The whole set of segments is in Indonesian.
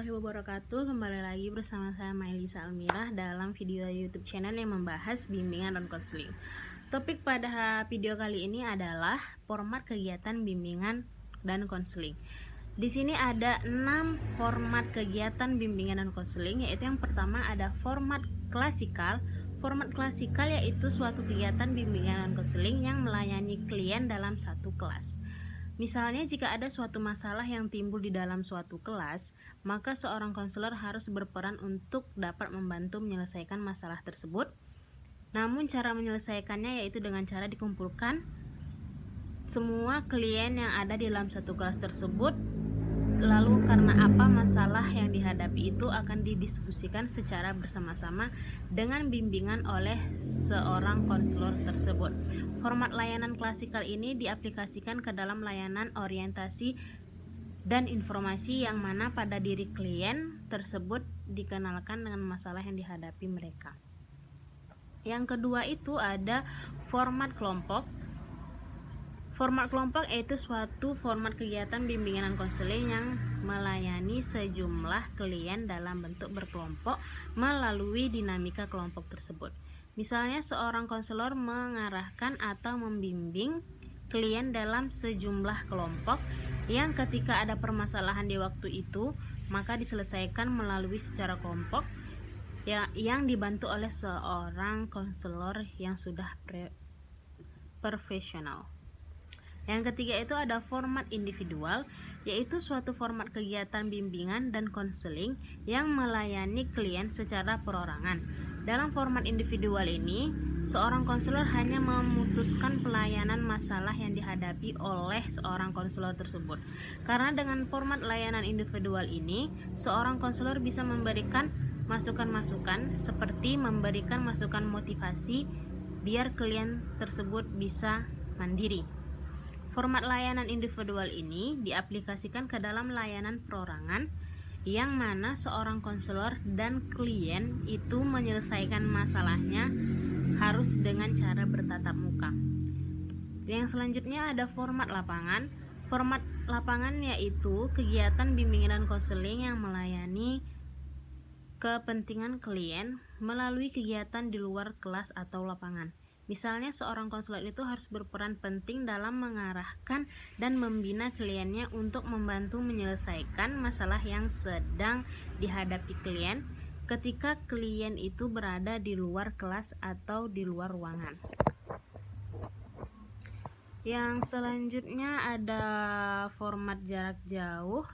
warahmatullahi wabarakatuh. Kembali lagi bersama saya Mailisa Almirah dalam video YouTube channel yang membahas bimbingan dan konseling. Topik pada video kali ini adalah format kegiatan bimbingan dan konseling. Di sini ada 6 format kegiatan bimbingan dan konseling, yaitu yang pertama ada format klasikal. Format klasikal yaitu suatu kegiatan bimbingan dan konseling yang melayani klien dalam satu kelas. Misalnya, jika ada suatu masalah yang timbul di dalam suatu kelas, maka seorang konselor harus berperan untuk dapat membantu menyelesaikan masalah tersebut. Namun, cara menyelesaikannya yaitu dengan cara dikumpulkan semua klien yang ada di dalam satu kelas tersebut. Lalu karena apa masalah yang dihadapi itu akan didiskusikan secara bersama-sama dengan bimbingan oleh seorang konselor tersebut. Format layanan klasikal ini diaplikasikan ke dalam layanan orientasi dan informasi yang mana pada diri klien tersebut dikenalkan dengan masalah yang dihadapi mereka. Yang kedua itu ada format kelompok. Format kelompok yaitu suatu format kegiatan bimbingan dan konseling yang melayani sejumlah klien dalam bentuk berkelompok melalui dinamika kelompok tersebut. Misalnya, seorang konselor mengarahkan atau membimbing klien dalam sejumlah kelompok yang ketika ada permasalahan di waktu itu, maka diselesaikan melalui secara kelompok yang dibantu oleh seorang konselor yang sudah profesional. Yang ketiga itu ada format individual, yaitu suatu format kegiatan bimbingan dan konseling yang melayani klien secara perorangan. Dalam format individual ini, seorang konselor hanya memutuskan pelayanan masalah yang dihadapi oleh seorang konselor tersebut. Karena dengan format layanan individual ini, seorang konselor bisa memberikan masukan-masukan seperti memberikan masukan motivasi biar klien tersebut bisa mandiri. Format layanan individual ini diaplikasikan ke dalam layanan perorangan yang mana seorang konselor dan klien itu menyelesaikan masalahnya harus dengan cara bertatap muka. Yang selanjutnya ada format lapangan. Format lapangan yaitu kegiatan bimbingan dan konseling yang melayani kepentingan klien melalui kegiatan di luar kelas atau lapangan. Misalnya, seorang konselor itu harus berperan penting dalam mengarahkan dan membina kliennya untuk membantu menyelesaikan masalah yang sedang dihadapi klien ketika klien itu berada di luar kelas atau di luar ruangan. Yang selanjutnya ada format jarak jauh,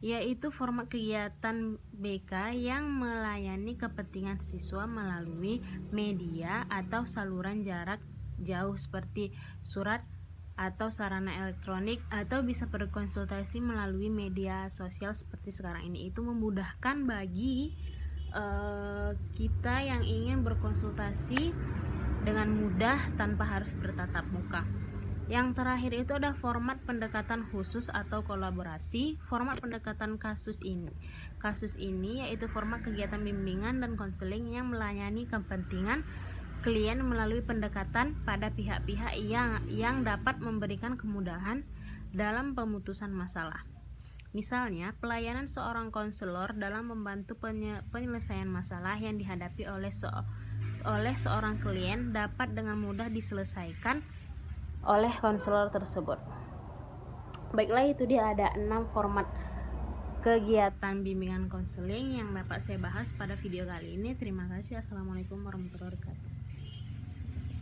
yaitu format kegiatan BK yang melayani kepentingan siswa melalui media atau saluran jarak jauh seperti surat atau sarana elektronik, atau bisa berkonsultasi melalui media sosial seperti sekarang ini. Itu memudahkan bagi kita yang ingin berkonsultasi dengan mudah tanpa harus bertatap muka. Yang terakhir itu ada format pendekatan khusus atau kolaborasi. Format pendekatan kasus ini yaitu format kegiatan bimbingan dan konseling yang melayani kepentingan klien melalui pendekatan pada pihak-pihak yang dapat memberikan kemudahan dalam pemutusan masalah. Misalnya, pelayanan seorang konselor dalam membantu penyelesaian masalah yang dihadapi oleh seorang klien dapat dengan mudah diselesaikan oleh konselor tersebut. Baiklah, itu dia ada 6 format kegiatan bimbingan konseling yang dapat saya bahas pada video kali ini. Terima kasih. Assalamualaikum warahmatullahi wabarakatuh.